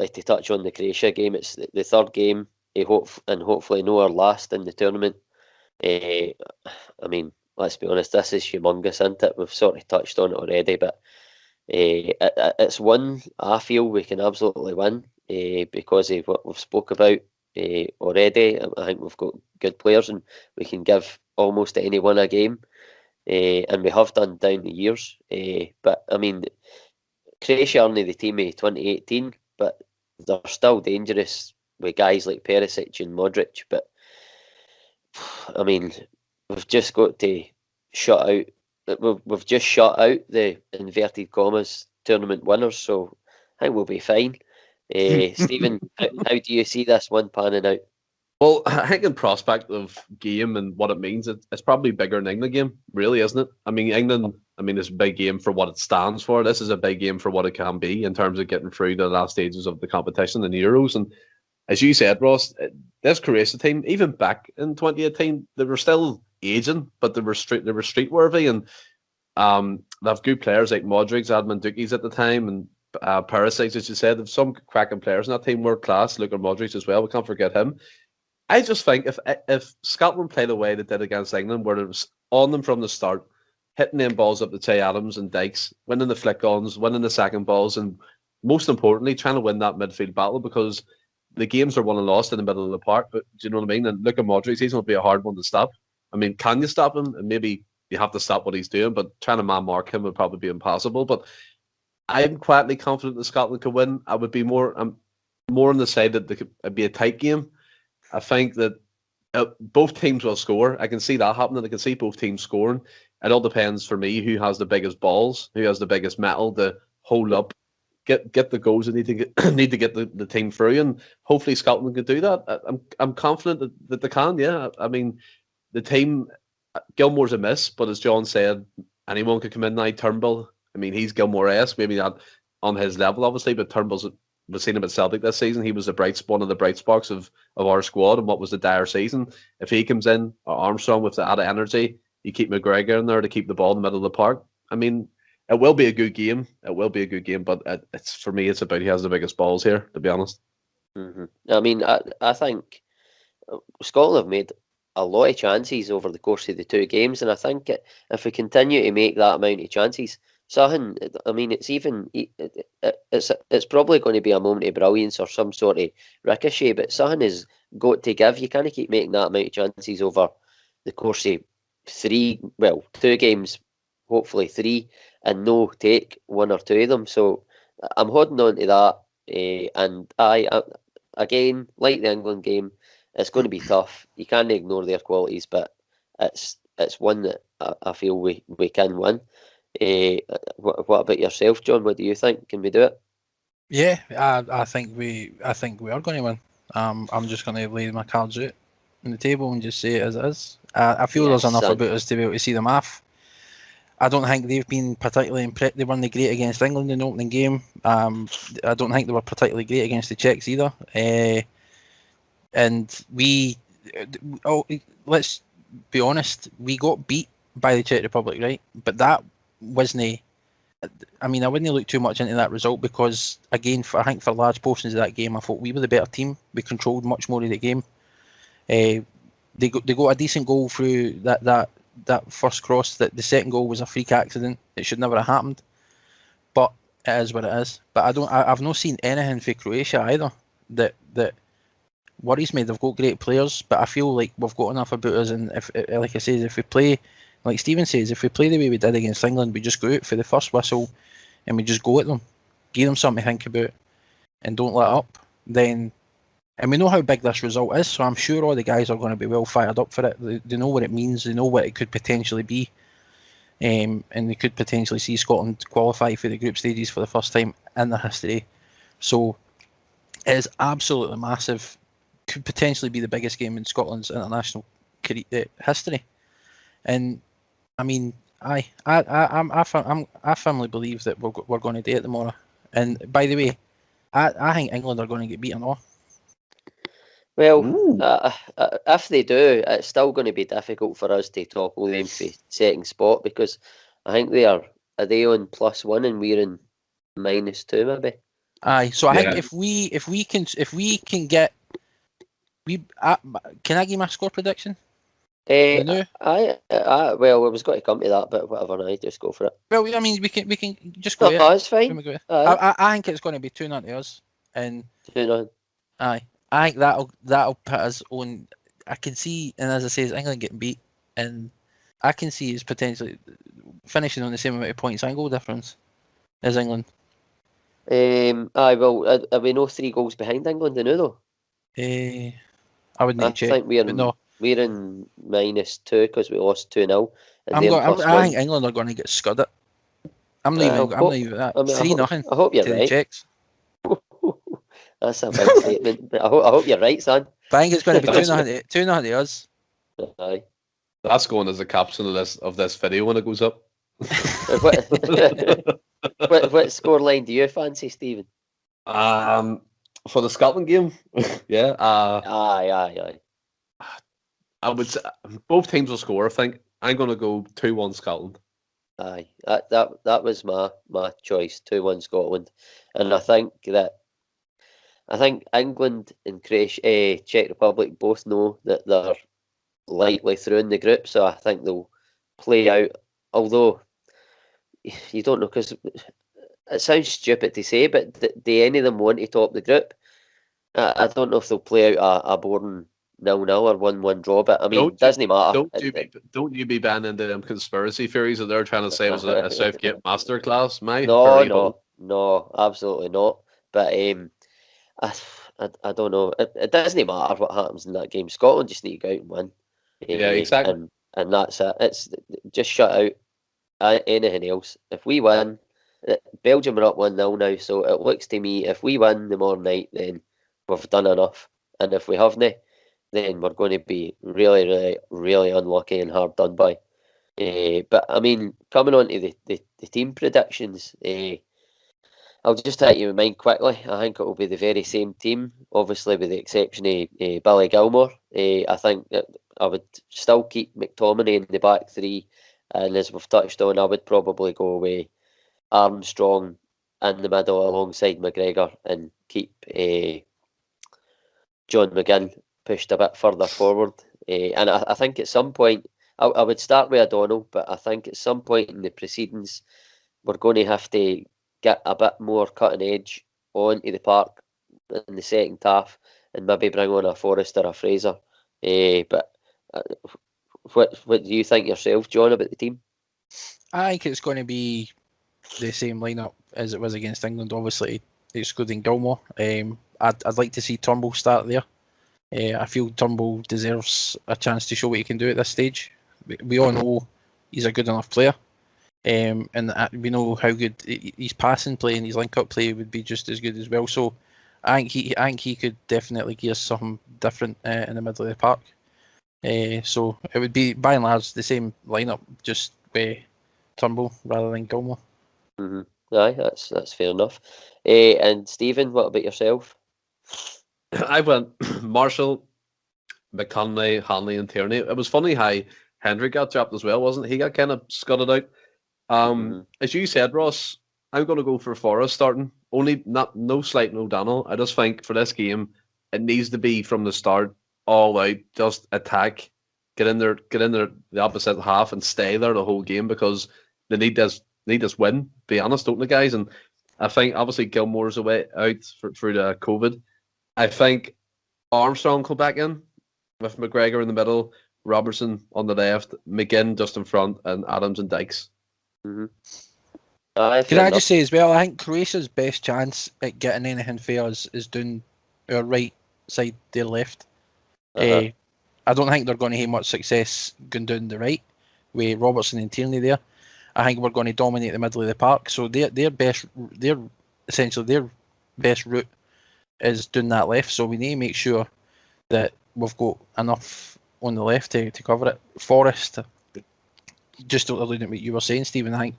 to touch on the Croatia game, it's the third game, and hopefully no our last in the tournament. I mean, let's be honest, this is humongous, isn't it? We've sort of touched on it already, but it's one I feel we can absolutely win because of what we've spoke about already. I think we've got good players and we can give almost anyone a game, and we have done down the years. But I mean, Croatia aren't the team of 2018, but they're still dangerous with guys like Perisic and Modric. But I mean, we've just got to shut out. We've just shut out the inverted commas tournament winners, so I think we'll be fine. Stephen, how do you see this one panning out? Well, I think in prospect of game and what it means, it's probably bigger than England game, really, isn't it? I mean, England, it's a big game for what it stands for. This is a big game for what it can be in terms of getting through the last stages of the competition in the Euros. And as you said, Ross, this Croatia team, even back in 2018, they were still aging, but they were street worthy, and they have good players like Modric, Mandzukic at the time, and Perisic, as you said. There's some cracking players in that team, world class. Luka Modric as well. We can't forget him. I just think if Scotland played the way they did against England, where it was on them from the start, hitting them balls up to Che Adams and Dykes, winning the flick-ons, winning the second balls, and most importantly, trying to win that midfield battle, because the games are won and lost in the middle of the park. But do you know what I mean? And Luka Modric, he's going to be a hard one to stop. I mean, can you stop him? And maybe you have to stop what he's doing, but trying to man-mark him would probably be impossible. But I'm quietly confident that Scotland could win. I would be more on the side that it'd be a tight game. I think that both teams will score. I can see that happening. I can see both teams scoring. It all depends for me who has the biggest balls, who has the biggest metal to hold up, get the goals that need to get the team through, and hopefully Scotland can do that. I'm confident that they can. Yeah, I mean, the team, Gilmore's a miss, but as John said, anyone could come in now. Turnbull, I mean, he's Gilmore-esque, maybe not on his level, obviously, but Turnbull's. We've seen him at Celtic this season. He was one of the bright spots of our squad and what was the dire season. If he comes in, or Armstrong with the added energy, you keep McGregor in there to keep the ball in the middle of the park. I mean, it will be a good game. It will be a good game, but it's for me, it's about who has the biggest balls here, to be honest. Mm-hmm. I mean, I think Scotland have made a lot of chances over the course of the two games, and I think if we continue to make that amount of chances, Sutton, I mean, it's probably going to be a moment of brilliance or some sort of ricochet, but Sutton has got to give. You can't keep making that amount of chances over the course of two games, hopefully three, and no take one or two of them. So I'm holding on to that, and again, like the England game, it's going to be tough. You can't ignore their qualities, but it's one that I feel we can win. What about yourself, John? What do you think? Can we do it? Yeah, I think we are going to win. I'm just going to lay my cards out on the table and just say it as it is. I feel there's enough about us to be able to see them off. I don't think they've been particularly impressed. They weren't great against England in the opening game. I don't think they were particularly great against the Czechs either. And let's be honest, we got beat by the Czech Republic, right? But that wasn't. I mean, I wouldn't look too much into that result because, again, I think for large portions of that game, I thought we were the better team. We controlled much more of the game. They got a decent goal through that first cross. That the second goal was a freak accident. It should never have happened. But it is what it is. But I've not seen anything for Croatia either that worries me. They've got great players, but I feel like we've got enough about us. And if, like I say, if we play, like Stephen says, if we play the way we did against England, we just go out for the first whistle and we just go at them, give them something to think about, and don't let up. Then, and we know how big this result is, so I'm sure all the guys are going to be well fired up for it. They know what it means. They know what it could potentially be, and they could potentially see Scotland qualify for the group stages for the first time in their history. So it is absolutely massive could potentially be the biggest game in Scotland's international history. And I mean, I firmly believe that we're going to do it tomorrow. And by the way, I think England are going to get beaten off. Well, if they do, it's still going to be difficult for us to topple them for second spot, because I think are they on +1 and we're in -2 maybe. Aye, so I think if we can get can I give my score prediction? Well, I was going to come to that, but whatever. I just go for it. Well, I mean, we can just go. No, it's fine. I think it's going to be 2-0 to us, and 2-0. Aye, I think that'll put us on. I can see, and as I say, England getting beat, and I can see us potentially finishing on the same amount of points and goal difference as England. Well, are we no 3 goals behind England now though? I would need to check. I think we're in -2 because we lost 2-0. I think England are going to get scudded. I'm not even that. 3-0. I hope you're to right. The Czechs. That's a big statement. I hope you're right, son. But I think it's going to be 2-0 to us. Aye. That's going as the caption of this video when it goes up. What scoreline do you fancy, Stephen? For the Scotland game, yeah. Aye. I would say both teams will score. I think I'm going to go 2-1 Scotland. Aye, that was my choice. 2-1 Scotland, and I think England and Croatia, Czech Republic both know that they're likely through in the group, so I think they'll play out. Although you don't know, because it sounds stupid to say, but do any of them want to top the group? I don't know if they'll play out a boring 0-0 or 1-1 draw, but I mean, it doesn't matter. Don't you be banning them conspiracy theories that they're trying to say was a Southgate masterclass, mate? No, absolutely not. But I don't know. It doesn't matter what happens in that game. Scotland just need to go out and win. Yeah, exactly. And that's it. It's just shut out anything else. If we win, Belgium are up 1-0 now, so it looks to me if we win tomorrow night, then we've done enough. And if we haven't, then we're going to be really, really, really unlucky and hard done by. But I mean, coming on to the team predictions, I'll just hit you with mine quickly. I think it will be the very same team, obviously with the exception of Billy Gilmore. I think that I would still keep McTominay in the back three, and as we've touched on, I would probably go away Armstrong in the middle alongside McGregor and keep John McGinn pushed a bit further forward. And I think at some point, I would start with O'Donnell, but I think at some point in the proceedings, we're going to have to get a bit more cutting edge onto the park in the second half and maybe bring on a Forrest or a Fraser. But what do you think yourself, John, about the team? I think it's going to be the same lineup as it was against England, obviously excluding Gilmore. I'd like to see Turnbull start there. I feel Turnbull deserves a chance to show what he can do at this stage. We all know he's a good enough player, and we know how good his passing play and his link-up play would be just as good as well. So I think he could definitely give us something different in the middle of the park. So it would be by and large the same lineup, just with Turnbull rather than Gilmore. Mm-hmm. Aye, that's fair enough. And Stephen, what about yourself? I went Marshall, McConaughey, Hanley, and Tierney. It was funny how Hendrick got dropped as well, wasn't he? He got kind of scudded out. As you said, Ross, I'm going to go for Forrest starting. No slight, no O'Donnell. I just think for this game, it needs to be from the start, all out, just attack, get in there, the opposite half, and stay there the whole game because they need this win. Be honest, don't they, guys? And I think obviously Gilmore's away out through the COVID. I think Armstrong come back in with McGregor in the middle, Robertson on the left, McGinn just in front, and Adams and Dykes. Can I just say as well, I think Croatia's best chance at getting anything for us is doing our right side, their left. I don't think they're going to have much success going down the right with Robertson and Tierney there. I think we're going to dominate the middle of the park. So their best route is doing that left. So we need to make sure that we've got enough on the left to cover it. Forest, just alluding to what you were saying, Stephen, I think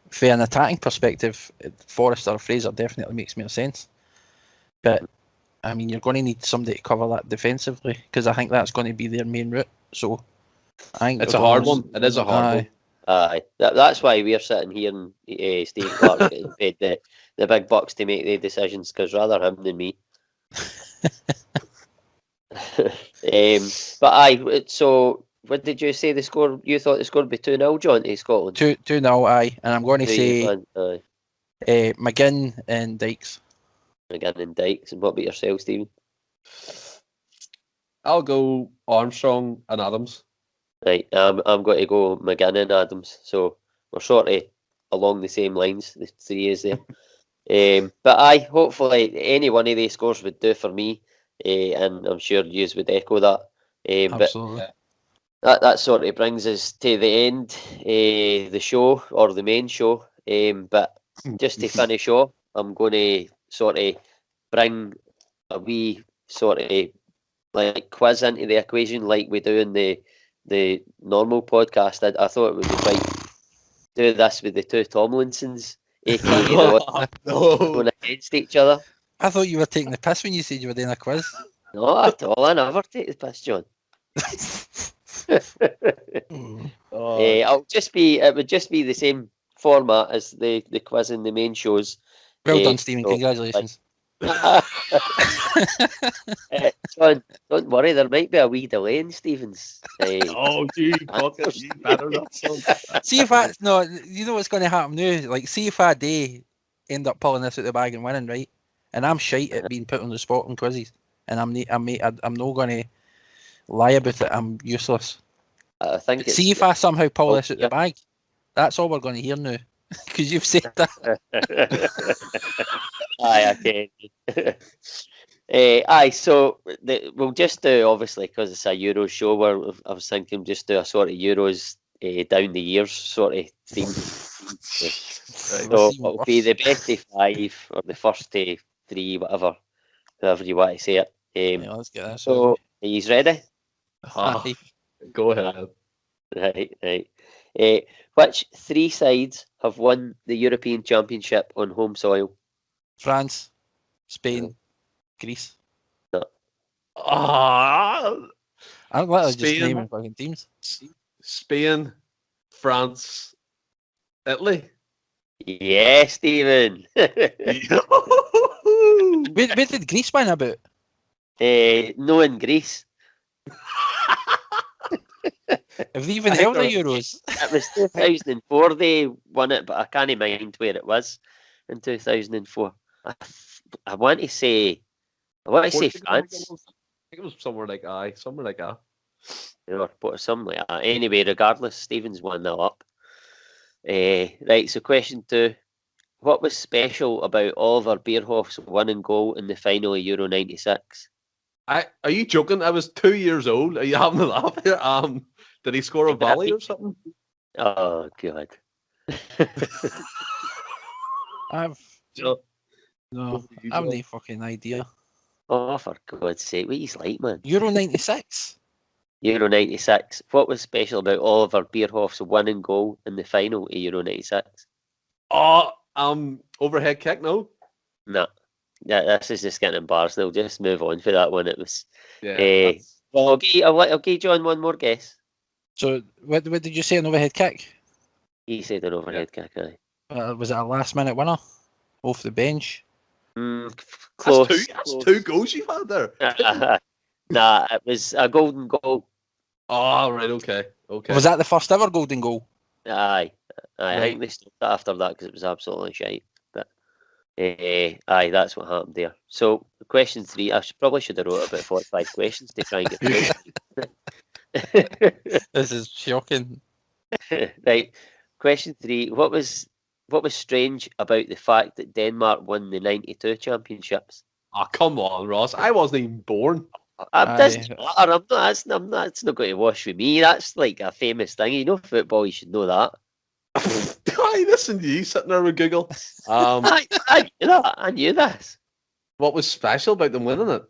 from an attacking perspective, Forrest or Fraser definitely makes more sense. But I mean, you're going to need somebody to cover that defensively, because I think that's going to be their main route. So I think It's a hard one. It is a hard one. Aye, that's why we're sitting here and Steve Clark's getting paid the big bucks to make the decisions, because rather him than me. But aye, so what did you say the score? You thought the score would be 2-0, John, to Scotland? 2-0, aye. And I'm going to say Aye. McGinn and Dykes. McGinn and Dykes. And what about yourself, Stephen? I'll go Armstrong and Adams. Right, I'm going to go McGinn and Adams. So we're sort of along the same lines, the three is there. But aye, hopefully any one of these scores would do for me, and I'm sure you would echo that. Absolutely. But that sort of brings us to the end of the show, or the main show. But just to finish off, I'm going to sort of bring a wee sort of like quiz into the equation, like we do in the normal podcast. I thought it would be quite do this with the two Tomlinsons, aka going against each other. I thought you were taking the piss when you said you were doing a quiz. Not at all. I never take the piss, John. It would just be the same format as the quiz in the main shows. Well done, Stephen. Congratulations. John, don't worry. There might be a wee delay in Stephen's. You better not. See if you know what's going to happen now. Like, see if I do end up pulling this out the bag and winning, right? And I'm shite at being put on the spot on quizzes, and I'm not going to lie about it. I'm useless. I think. See if I somehow pull this out the bag. That's all we're going to hear now, because you've said that. Aye, okay. Aye, so we'll just do, obviously, because it's a Euros show, where I was thinking just do a sort of Euros down the years sort of theme. So it'll be the best of 5 or the first 3, whatever, however you want to say it. Let's get that. So, are you ready? Go ahead. Right. Which 3 sides have won the European Championship on home soil? France, Spain, Greece. No. I'm literally just naming fucking teams. Spain, France, Italy. Yeah, Stephen. Where did Greece win about? No, in Greece. Have they even held the Euros? It was 2004 they won it, but I can't mind where it was in 2004. I want to say France. I think it was somewhere like that. Or something like that. Anyway, regardless, Stephen's won that up. Right, so question 2. What was special about Oliver Bierhoff's winning goal in the final of Euro 96? Are you joking? I was 2 years old. Are you having a laugh here? Did he score a volley or something? Oh, God. I've no fucking idea. Oh, for God's sake, what he's like, man. Euro 96? Euro 96. What was special about Oliver Bierhoff's winning goal in the final of Euro 96? Overhead kick, no? No. This is just getting embarrassing. I'll just move on for that one. It was... Well, I'll give John one more guess. So, what did you say, an overhead kick? He said an overhead kick, aye. Was it a last-minute winner? Off the bench? Close. That's 2 goals you've had there. Nah, it was a golden goal. Oh, right, okay. Was that the first ever golden goal? Aye. I think they stopped after that because it was absolutely shite. But aye, that's what happened there. So question 3, I probably should have wrote about 45 questions to try and get through. This is shocking. Right, question 3. What was strange about the fact that Denmark won the 92 championships? Oh, come on, Ross. I wasn't even born. Doesn't matter. It's not going to wash with me. That's like a famous thing. You know football, you should know that. I listen to you sitting there with Google. I knew that. I knew this. What was special about them winning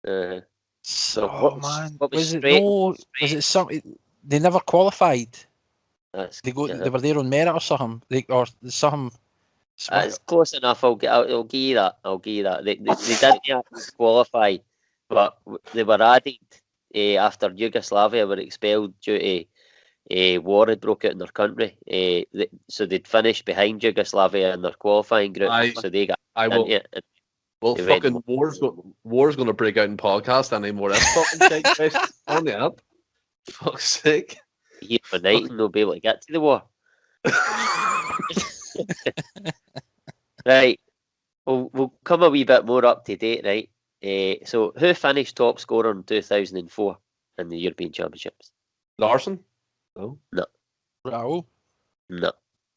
it? So Oh man, what was it straight? no? Was it something? They never qualified. That's They were there on merit or something. Or something. It's close enough. I'll give you that. I'll give you that. They didn't actually qualify, but they were added after Yugoslavia were expelled due to war had broke out in their country. So they'd finished behind Yugoslavia in their qualifying group. So they got into it. Well, They fucking went- war's going to break out in podcast anymore. That's fucking shit, Chris. On the app. Fuck's sake. Here for night and they'll be able to get to the war. Right. We'll come a wee bit more up to date, right? So who finished top scorer in 2004 in the European Championships? Larson? No. Raul. No.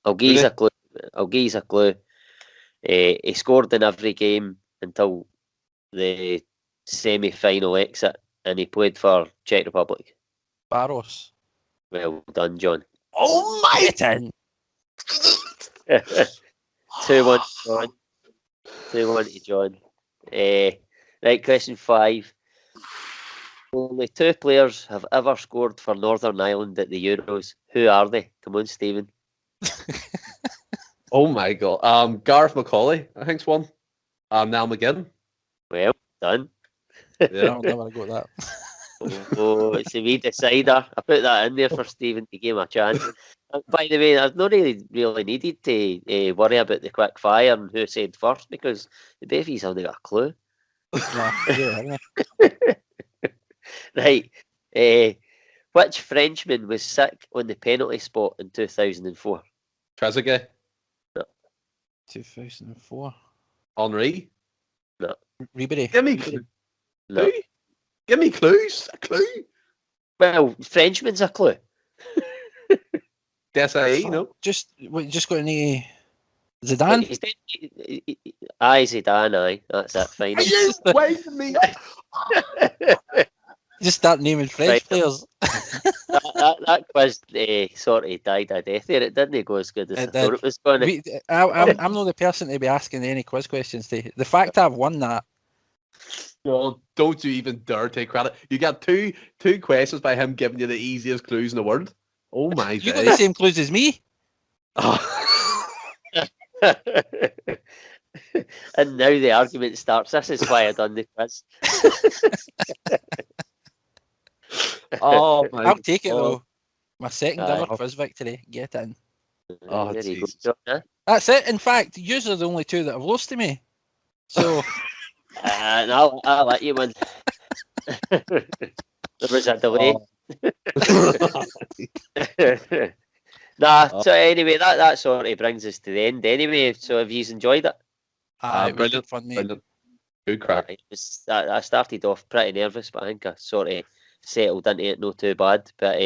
I'll give you a clue. He scored in every game until the semi-final exit, and he played for Czech Republic. Barros. Well done, John. Oh my! 2-1 to John. 2-1 to John. Right, question 5. Only 2 players have ever scored for Northern Ireland at the Euros. Who are they? Come on, Stephen. Oh my god. Gareth McCauley, I think's one. Niall McGinn. Well done. Yeah. I'll never got that. Oh, it's a wee decider. I put that in there for Stephen to give him a chance. By the way, I've not really needed to worry about the quick fire and who said first because the Davies haven't got a clue. Right. Which Frenchman was sick on the penalty spot in 2004? Trezeguet. 2004. Henri. Ribery. Give me No. Who? Give me clues. A clue. Well, Frenchman's a clue. Desai, you know. Just got any Zidane. Aye, Zidane, aye. That's it, fine. Are you waving me? Just start naming French Right. players. that quiz sort of died a death there. It didn't go as good as It I thought did. it was going to. I'm not the person to be asking any quiz questions to. The fact I've won that. Oh, don't you even dare take credit. You got two questions by him giving you the easiest clues in the world. Oh my You got days. the same clues as me. And now the argument starts. This is why I done the quiz. Oh my I'll take it God. though. My second Aye. ever quiz victory. Get in. Oh, There you go, Jesus. John, huh? That's it. In fact, you are the only 2 that have lost to me. So And I'll let you win. There was a delay. So anyway, that sort of brings us to the end anyway. So have you enjoyed it? it was Brilliant. good fun, mate. Brilliant. Good crack. I started off pretty nervous, but I think I sort of settled into it not too bad. But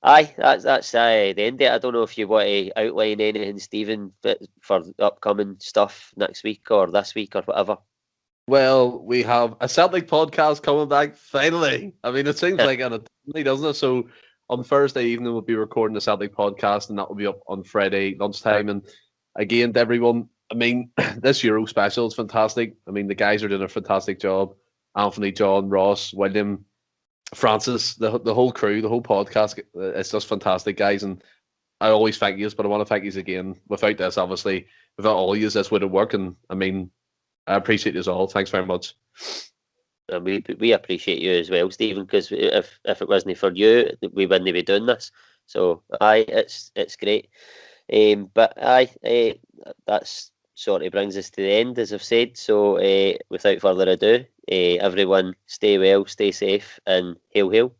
aye, that's the end of it. I don't know if you want to outline anything, Stephen, but for upcoming stuff next week or this week or whatever. Well, we have a Celtic podcast coming back finally. I mean, it seems like an eternity, doesn't it? So on Thursday evening, we'll be recording the Celtic podcast, and that will be up on Friday lunchtime. And again, to everyone, I mean, this Euro special is fantastic. I mean, the guys are doing a fantastic job. Anthony, John, Ross, William, Francis, the whole crew, the whole podcast. It's just fantastic, guys. And I always thank you, but I want to thank you again. Without this, obviously, without all you, this wouldn't work. And I mean, I appreciate you all. Thanks very much. And we appreciate you as well, Stephen, because if it wasn't for you, we wouldn't be doing this. So aye, it's great. But aye, that's sort of brings us to the end, as I've said. So without further ado, everyone stay well, stay safe, and hail hail.